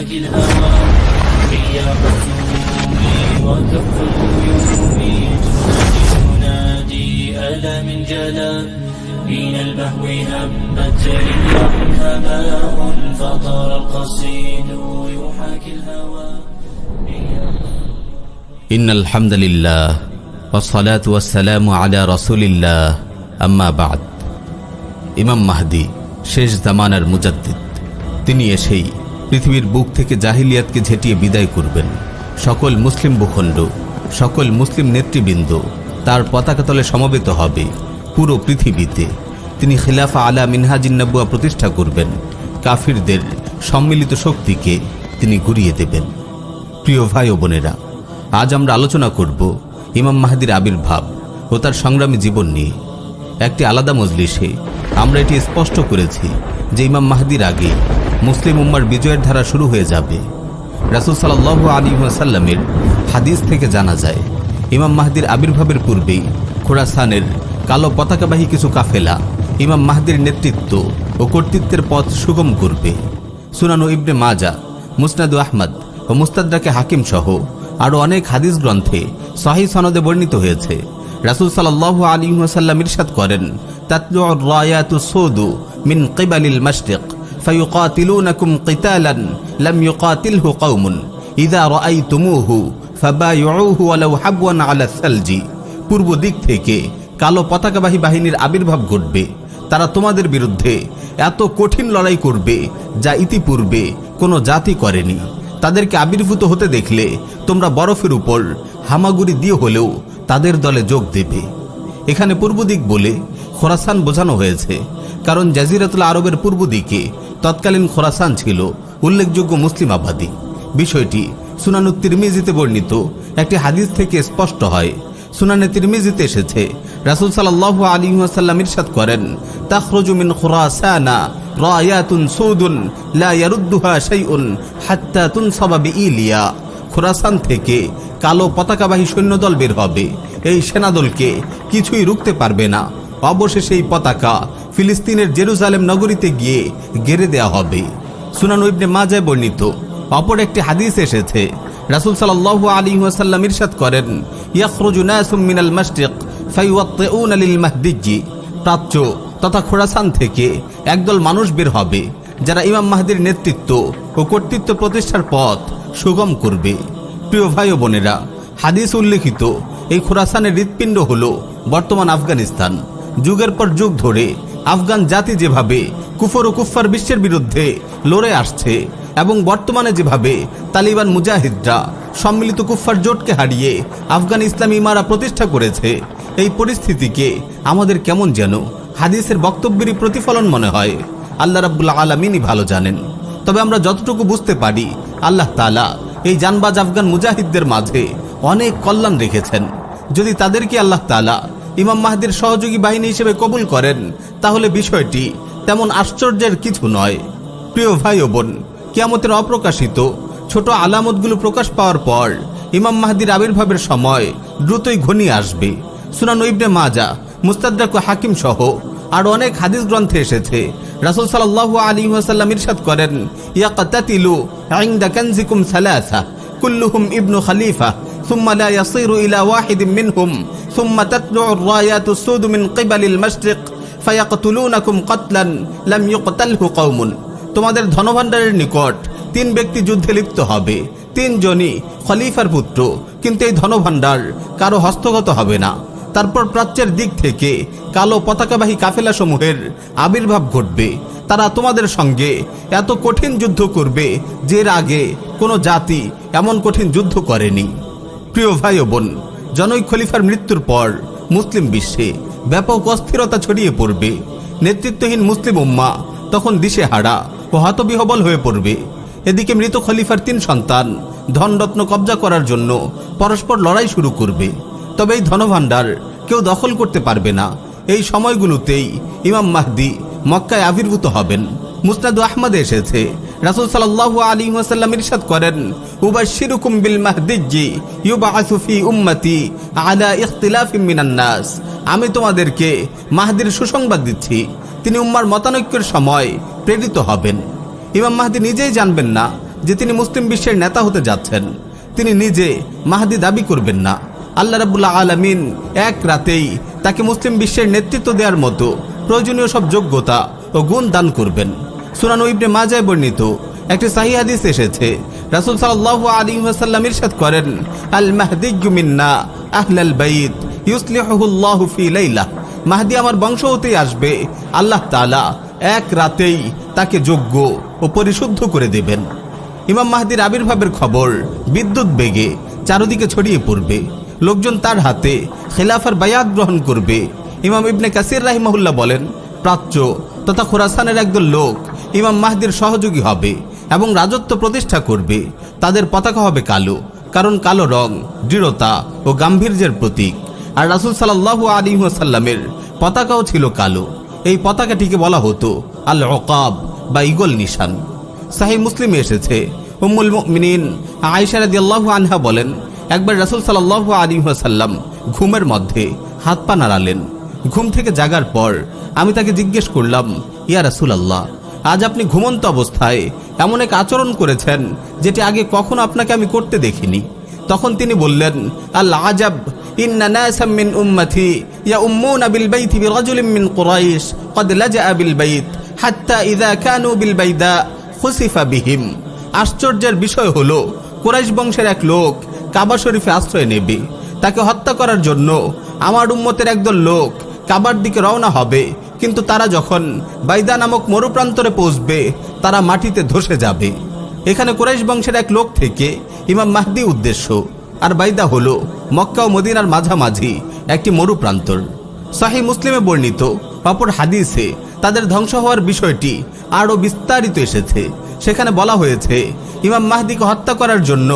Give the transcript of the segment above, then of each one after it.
يحاكي الهوى هي رسولي وكف الغيوم تنادي ألا من جلا من البهو هبت رياح هباء فطار القصيد يحاكي الهوى إن الحمد لله والصلاة والسلام على رسول الله أما بعد ইমাম মাহদী শেষ জামানার মুজাদ্দিদ তিনি এসেই পৃথিবীর বুক থেকে জাহিলিয়াতকে ঝেঁটিয়ে বিদায় করবেন। সকল মুসলিম ভূখণ্ড সকল মুসলিম নেতৃবৃন্দ তার পতাকা তলে সমবেত হবে। পুরো পৃথিবীতে তিনি খিলাফা আলা মিনহাজিন নবুয়া প্রতিষ্ঠা করবেন। কাফিরদের সম্মিলিত শক্তিকে তিনি ঘুরিয়ে দেবেন। প্রিয় ভাই ও বোনেরা, আজ আমরা আলোচনা করব ইমাম মাহদীর আবির্ভাব ও তার সংগ্রামী জীবন নিয়ে। একটি আলাদা মজলিসে আমরা এটি স্পষ্ট করেছি যে ইমাম মাহদীর আগে মুসলিম উম্মার বিজয়ের ধারা শুরু হয়ে যাবে। রাসূল সাল্লাল্লাহু আলাইহি ওয়াসাল্লামের হাদিস থেকে জানা যায়, ইমাম মাহদীর আবির্ভাবের পূর্বেই খোরাসানের কালো পতাকাবাহী কিছু কাফেলা ইমাম মাহদীর নেতৃত্ব ও কর্তৃত্বের পথ সুগম করবে। সুনান ইবনে মাজাহ, মুসনাদ আহমদ ও মুস্তাদরাকে হাকিম সহ আরও অনেক হাদিস গ্রন্থে সহিহ সনদে বর্ণিত হয়েছে। রাসূল সাল্লাল্লাহু আলাইহি ওয়াসাল্লাম ইরশাদ করেন, তাতলুর রায়াতু সুদু মিন কিবালিল মাশরিক ফায়ুকাতিলুনাকুম কিতালান লাম ইউকাতিলহু কওমুন ইযা রাআইতুমুহু ফাবায়ুহু ওয়ালাউ হাবওয়ান আলা সালজি। পূর্ব দিক থেকে কালো পতাকাবাহী বাহিনীর আবির্ভাব ঘটবে। তারা তোমাদের বিরুদ্ধে এত কঠিন লড়াই করবে যা ইতিপূর্বে কোনো জাতি করেনি। তাদেরকে আবির্ভূত হতে দেখলে তোমরা বরফের উপর হামাগুড়ি দিয়ে হলেও তাদের দলে যোগ দেবে। এখানে পূর্ব দিক বলে খোরাসান বোঝানো হয়েছে, কারণ জাজিরাতুল আরবের পূর্ব দিকে তৎকালীন খোরাসান ছিল উল্লেখযোগ্য মুসলিম আবাদী। বিষয়টি সুনানুত তিরমিজিতে বর্ণিত একটি হাদিস থেকে স্পষ্ট হয়। সুনানে তিরমিজিতে এসেছে, রাসূল সাল্লাল্লাহু আলাইহি ওয়াসাল্লাম ইরশাদ করেন, তাখরুজু মিন খুরাসানা রায়াতুন সুদুন লা ইয়ারুদ্দুহা শাইউন হাত্তা তুনসাবা বিইলিয়া। খোরাসান থেকে কালো পতাকাবাহী সৈন্যদল বের হবে। এই সেনাদলকে কিছুই রুখতে পারবে না। অবশেষে এই পতাকা ফিলিস্তিনের জেরুজালেম নগরীতে গিয়ে গেড়ে দেয়া হবে। সুনান ইবনে মাজাহ বর্ণিত অপর একটি হাদিস এসেছে, রাসূল সাল্লাল্লাহু আলাইহি ওয়াসাল্লাম ইরশাদ করেন, ইয়াখরুজু নাসুম মিনাল মাশরিক ফায়ুওয়াত্তিউনা লিল মাহদিয়্যি। প্রাচ্য তথা খোরাসান থেকে একদল মানুষ বের হবে যারা ইমাম মাহদীর নেতৃত্ব ও কর্তৃত্ব প্রতিষ্ঠার পথ সুগম করবে। প্রিয় ভাই ও বোনেরা, হাদিস উল্লেখিত এই খোরাসানের হৃৎপিণ্ড হল বর্তমান আফগানিস্তান। যুগের পর যুগ ধরে আফগান জাতি যেভাবে কুফর ও কুফফার বিশ্বের বিরুদ্ধে লড়ে আসছে এবং বর্তমানে যেভাবে তালিবান মুজাহিদরা সম্মিলিত কুফফার জোটকে হারিয়ে আফগান ইসলামী ইমারা প্রতিষ্ঠা করেছে, এই পরিস্থিতিকে আমাদের কেমন যেন হাদিসের বক্তব্যেরই প্রতিফলন মনে হয়। আল্লাহ রাব্বুল আলামিনই ভালো জানেন। তবে আমরা যতটুকু বুঝতে পারি, আল্লাহ তাআলা এই জানবাজ আফগান মুজাহিদদের মাঝে অনেক কল্যাণ রেখেছেন। যদি তাদেরকে আল্লাহ তাআলা ইমাম মাহদীর সহযোগী বাহিনী হিসেবে কবুল করেন, তাহলে বিষয়টি তেমন আশ্চর্যের কিছু নয়। প্রিয় ভাই ও বোন, কিয়ামতের অপ্রকাশিত ছোট আলামতগুলো প্রকাশ পাওয়ার পর ইমাম মাহদীর আবির্ভাবের সময় দ্রুতই ঘনিয়ে আসবে। সুনান ইবনে মাজাহ, মুস্তাদরাক হাকিম সহ আর অনেক হাদিস গ্রন্থে এসেছে, রাসূল সাল্লাল্লাহু আলাইহি ওয়াসাল্লাম ইরশাদ করেন, ইয়াকাতাতিলু ইনদা কানজিকুম সালাসা কুল্লুহুম ইবনু খলিফা সুম্মা লা ইয়াসিরু ইলা ওয়াহিদিন মিনহুম সুম্মা তাতলু'u আর-রায়াতু সুদু মিন কিবালিল মাশরিক ফায়াকতুলুনাকুম কাতলান লাম ইউকতালহু কওমুন। তোমাদের ধনভাণ্ডারের নিকট তিন ব্যক্তি যুদ্ধে লিপ্ত হবে। তিনজনই খলিফার পুত্র, কিন্তু এই ধনভাণ্ডার কারো হস্তগত হবে না। তারপর প্রাচ্যের দিক থেকে কালো পতাকাবাহী কাফেলা সমূহের আবির্ভাব ঘটবে। তারা তোমাদের সঙ্গে এত কঠিন যুদ্ধ করবে যে এর আগে কোনো জাতি এমন কঠিন যুদ্ধ করেনি। প্রিয় ভাই ও বোন, জনৈক খলিফার মৃত্যুর পর মুসলিম বিশ্বে ব্যাপক অস্থিরতা ছড়িয়ে পড়বে। নেতৃত্বহীন মুসলিম উম্মা তখন দিশেহারা ও হতবিহবল হয়ে পড়বে। এদিকে মৃত খলিফার 3 সন্তান ধনরত্ন কবজা করার জন্য পরস্পর লড়াই শুরু করবে। তবে এই ধনভাণ্ডার কেউ দখল করতে পারবে না। এই সময়গুলোতেই ইমাম মাহদী মক্কায় আবির্ভূত হবেন। মুসনাদ আহমদে এসেছে, রাসূল সাল্লাল্লাহু আলাইহি ওয়াসাল্লাম ইরশাদ করেন, উবাশশিরুকুম বিল মাহদিয়্যি ইউবআসু ফি উম্মতি আলা ইখতিলাফিন মিনান নাস। আমি তোমাদেরকে মাহদীর সুসংবাদ দিচ্ছি, তিনি উম্মার মতানৈক্যের সময় প্রেরিত হবেন। ইমাম মাহদী নিজেই জানবেন না যে তিনি মুসলিম বিশ্বের নেতা হতে যাচ্ছেন। তিনি নিজে মাহদি দাবি করবেন না। আল্লাহ রাব্বুল আলামিন এক রাতেই তাকে মুসলিম বিশ্বের নেতৃত্ব দেওয়ার মতো প্রয়োজনীয় সব যোগ্যতা ও গুণ দান করবেন। সুনান ইবনে মাজায় বর্ণিত একটি সহিহ হাদিস এসেছে, রাসূল সাল্লাল্লাহু আলাইহি ওয়াসাল্লাম ইরশাদ করেন, আল মাহদিয়্যু মিন্না আহলাল বাইত ইউসলিহুল্লাহু ফি লাইলা। মাহদি আমার বংশ হতেই আসবে, আল্লাহ তাআলা এক রাতেই তাকে যোগ্য ও পরিশুদ্ধ করে দেবেন। ইমাম মাহদির আবির্ভাবের খবর বিদ্যুৎ বেগে চারদিকে ছড়িয়ে পড়বে। লোকজন তার হাতে খেলাফার বায়াত গ্রহণ করবে। ইমাম ইবনে কাসির রাহিমাহুল্লাহ বলেন, প্রাচ্য তথা খোরাসানের একদল লোক ইমাম মাহদির সহযোগী হবে এবং রাজত্ব প্রতিষ্ঠা করবে। তাদের পতাকা হবে কালো, কারণ কালো রং দৃঢ়তা ও গাম্ভীর্যের প্রতীক। আর রাসূল সাল্লাল্লাহু আলাইহি ওয়াসাল্লামের পতাকাও ছিল কালো। এই পতাকাটিকে বলা হতো আল উকাব বা ঈগল নিশান। সহিহ মুসলিমে এসেছে, উম্মুল মুমিনিন আয়েশা রাদিয়াল্লাহু আনহা বলেন, একবার রাসূল সাল্লাল্লাহু আলাইহি ওয়াসাল্লাম ঘুমের মধ্যে হাত পা নাড়ালেন। ঘুম থেকে জাগার পর আমি তাকে জিজ্ঞেস করলাম, ইয়া রাসূলুল্লাহ, আজ আপনি ঘুমন্ত অবস্থায় এমন এক আচরণ করেছেন যেটি আগে কখনো আপনাকে আমি করতে দেখিনি। তখন তিনি বললেন, আল আজাব ইন্না নাসাম মিন উম্মতি ইয়াউম্মুনা বিল বাইতি বিরাজুলিন মিন কুরাইশ ক্বাদ লাজা বিল বাইত হাত্তা ইযা কানু বিল বাইদা খুসিফা বিহিম। আশ্চর্যের বিষয় হলো, কুরাইশ বংশের এক লোক কাবা শরীফে আশ্রয় নেবে। তাকে হত্যা করার জন্য আমার উম্মতের একদল লোক কাবার দিকে রওনা হবে, কিন্তু তারা যখন বাইদা নামক মরুপ্রান্তরে পৌঁছবে তারা মাটিতে ধসে যাবে। এখানে কুরাইশ বংশের এক লোক থেকে ইমাম মাহদি উদ্দেশ্য, আর বাইদা হলো মক্কা ও মদিনার মাঝামাঝি একটি মরুপ্রান্তর। সহিহ মুসলিমে বর্ণিত অপর হাদিসে তাদের ধ্বংস হওয়ার বিষয়টি আরও বিস্তারিত এসেছে। সেখানে বলা হয়েছে, ইমাম মাহদিকে হত্যা করার জন্য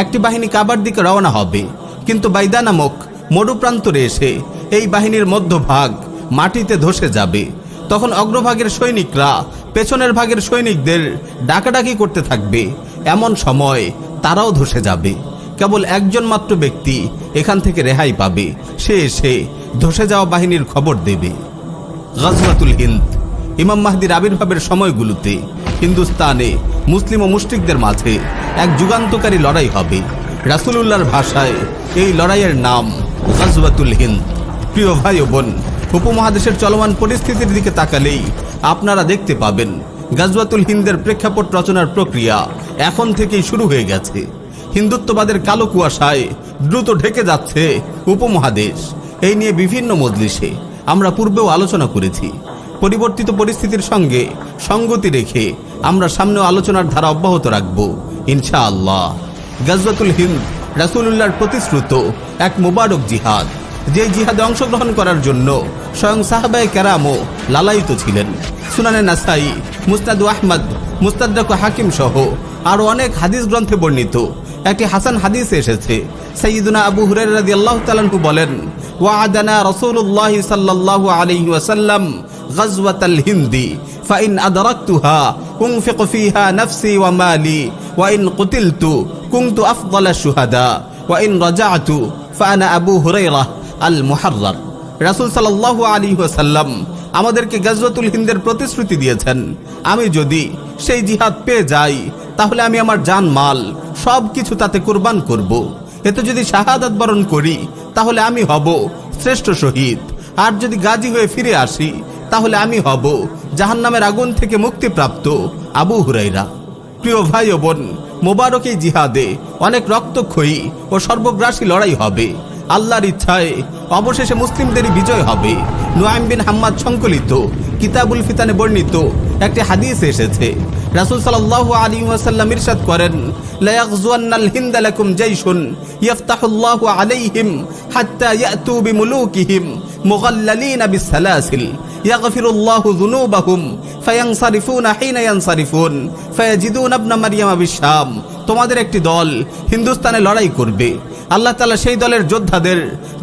একটি বাহিনী কাবার দিকে রওনা হবে, কিন্তু বাইদা নামক মরুপ্রান্তরে এসে এই বাহিনীর মধ্যভাগ মাটিতে ধসে যাবে। তখন অগ্রভাগের সৈনিকরা পেছনের ভাগের সৈনিকদের ডাকাডাকি করতে থাকবে। এমন সময় তারাও ধসে যাবে। কেবল একজন মাত্র ব্যক্তি এখান থেকে রেহাই পাবে, সে এসে ধসে যাওয়া বাহিনীর খবর দেবে। গাজওয়াতুল হিন্দ। ইমাম মাহদির আবির্ভাবের সময়গুলোতে হিন্দুস্তানে মুসলিম ও মুশরিকদের মাঝে এক যুগান্তকারী লড়াই হবে। রাসূলুল্লাহর ভাষায় এই লড়াইয়ের নাম গাজওয়াতুল হিন্দ। প্রিয় ভাই ও বোন, উপমহাদেশের চলমান পরিস্থিতির দিকে তাকালেই আপনারা দেখতে পাবেন গাজওয়াতুল হিন্দের প্রেক্ষাপট রচনার প্রক্রিয়া এখন থেকেই শুরু হয়ে গেছে। হিন্দুত্ববাদের কালো কুয়াশায় দ্রুত ঢেকে যাচ্ছে উপমহাদেশ। এই নিয়ে বিভিন্ন মজলিসে আমরা পূর্বেও আলোচনা করেছি। পরিবর্তিত পরিস্থিতির সঙ্গে সঙ্গতি রেখে আমরা সামনেও আলোচনার ধারা অব্যাহত রাখব ইনশাআল্লাহ। গাজওয়াতুল হিন্দ রাসূলুল্লাহর প্রতিশ্রুত এক মুবারক জিহাদ, যে জিহাদে অংশগ্রহণ করার জন্য স্বয়ং সাহাবায়ে কেরামও লালায়িত ছিলেন। সুনানে নাসাই, মুসনাদ আহমদ, মুস্তাদরাক হাকিম সহ আরও অনেক হাদিস গ্রন্থে বর্ণিত একটি হাসান হাদিস এসেছে। সাইয়্যিদুনা আবু হুরায়রা রাদিয়াল্লাহু তাআলা আনহু বলেন, ওয়া'আদানা রাসূলুল্লাহ সাল্লাল্লাহু আলাইহি ওয়াসাল্লাম গাজওয়াতাল হিন্দি ফাইন আদরাকতুহা উনফিক ফিহা নাফসি ওয়া মালি ওয়া ইন কুতিলতু কুনতু আফদালাশ শুহাদা ওয়া ইন রাজা'তু ফাআনা আবু হুরায়রা আল মুহাররার। রাসূল সাল্লাল্লাহু আলাইহি ওয়াসাল্লাম আমাদেরকে গাজওয়াতুল হিন্দের প্রতিশ্রুতি দিয়েছেন, আমি যদি সেই জিহাদ পেয়ে যাই তাহলে আমি আমার জান মাল সব কিছু তাতে কুরবান করব। এতে যদি শাহাদাত বরণ করি তাহলে আমি হব শ্রেষ্ঠ শহীদ, আর যদি গাজী হয়ে ফিরে আসি তাহলে আমি হব জাহান্নামের আগুন থেকে মুক্তিপ্রাপ্ত আবু হুরায়রা। প্রিয় ভাই ও বোন, মোবারক এই জিহাদে অনেক রক্তক্ষয়ী ও সর্বগ্রাসী লড়াই হবে। আল্লাহর ইচ্ছায় অবশেষে মুসলিমদেরই বিজয় হবে। নুআইম বিন হাম্মাদ সংকলিত কিতাবুল ফিতানে বর্ণিত একটি হাদিস এসেছে, রাসূল সাল্লাল্লাহু আলাইহি ওয়াসাল্লাম ইরশাদ করেন, লা ইয়াগজুয়ান্নাল হিন্দা লাকুম জাইশুন ইফতাহুল্লাহু আলাইহিম হাত্তা ইয়াতু বিমুলুকিহিম মুগাল্লালিনা বিসসালাসিল ইয়াগফিরুল্লাহু যুনুবাহুম ফায়ানসারিফুনা হিনা ইয়ানসারিফুন ফায়াজিদুনা ইবনা মারইয়ামা বিশাম। তোমাদের একটি দল হিন্দুস্তানে লড়াই করবে। আল্লাহ তাআলা সেই দলের যোদ্ধাদের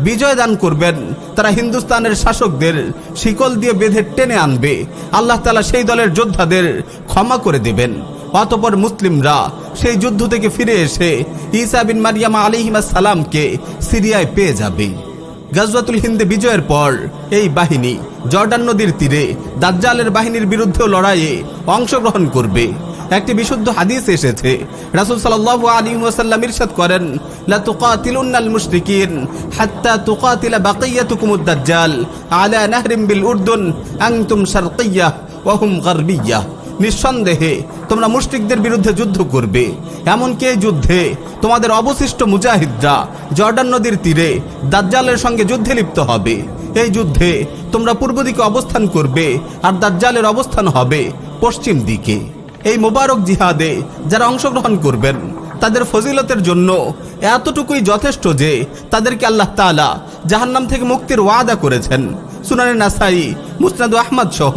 বিজয় দান করবেন। তারা হিন্দুস্তানের শাসকদের শিকল দিয়ে বেঁধে টেনে আনবে। আল্লাহ তাআলা সেই দলের যোদ্ধাদের ক্ষমা করে দেবেন। অতঃপর মুসলিমরা সেই যুদ্ধ থেকে ফিরে এসে ঈসা বিন মারইয়াম আলাইহিস সালামকে সিরিয়ায় পেয়ে যাবে। গাজওয়াতুল হিন্দে বিজয়ের পর এই বাহিনী জর্ডান নদীর তীরে দাজ্জালের বাহিনীর বিরুদ্ধেও লড়াইয়ে অংশগ্রহণ করবে। একটি বিশুদ্ধ হাদিস এসেছে, রাসূল সাল্লাল্লাহু আলাইহি ওয়াসাল্লাম ইরশাদ করেন, লা তুকাতিলুন্নাল মুশরিকিন হাত্তা তুকাতিলা বাকিয়াতুকুমুদ দাজ্জাল আলা নাহরিম বিল উর্দুন আনতুম শারকিয়্যাহ ওয়া হুম গারবিয়্যাহ। নিঃসন্দেহে তোমরা মুশরিকদের বিরুদ্ধে যুদ্ধ করবে, এমনকি এই যুদ্ধে তোমাদের অবশিষ্ট মুজাহিদরা জর্ডান নদীর তীরে দাজ্জালের সঙ্গে যুদ্ধে লিপ্ত হবে। এই যুদ্ধে তোমরা পূর্ব দিকে অবস্থান করবে আর দাজ্জালের অবস্থান হবে পশ্চিম দিকে। এই মোবারক জিহাদে যারা অংশগ্রহণ করবেন তাদের ফজিলতের জন্য এতটুকুই যথেষ্ট যে তাদেরকে আল্লাহ তাআলা জাহান্নাম থেকে মুক্তির ওয়াদা করেছেন। সুনানে নাসাই, মুসনাদ আহমদ সহ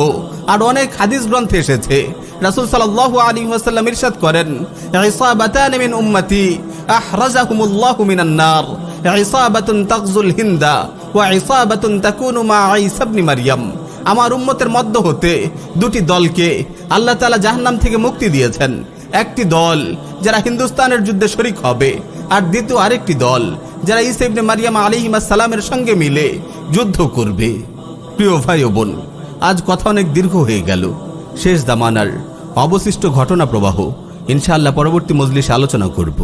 আর অনেক হাদিস গ্রন্থে এসেছে, রাসূল সাল্লাল্লাহু আলাইহি ওয়াসাল্লাম ইরশাদ করেন, ইসাবাতান মিন উম্মতি আহরাজাহুমুল্লাহু মিনান নার, ইসাবাতুন তাগজুল হিন্দা ওয়া ইসাবাতুন তাকুনু মা ঈসা ইবনে মারইয়াম। আমার উম্মতের মধ্য হতে দুটি দলকে আল্লাহ তাআলা জাহান্নাম থেকে মুক্তি দিয়েছেন। একটি দল যারা হিন্দুস্তানের যুদ্ধে শরীক হবে, আর দ্বিতীয় আরেকটি দল যারা ঈসা ইবনে মারইয়াম আলাইহিস সালামের সঙ্গে মিলে যুদ্ধ করবে। প্রিয় ভাই ও বোন, আজ কথা অনেক দীর্ঘ হয়ে গেল। শেষ জামানার অবশিষ্ট ঘটনা প্রবাহ ইনশাআল্লাহ পরবর্তী মজলিসে আলোচনা করব।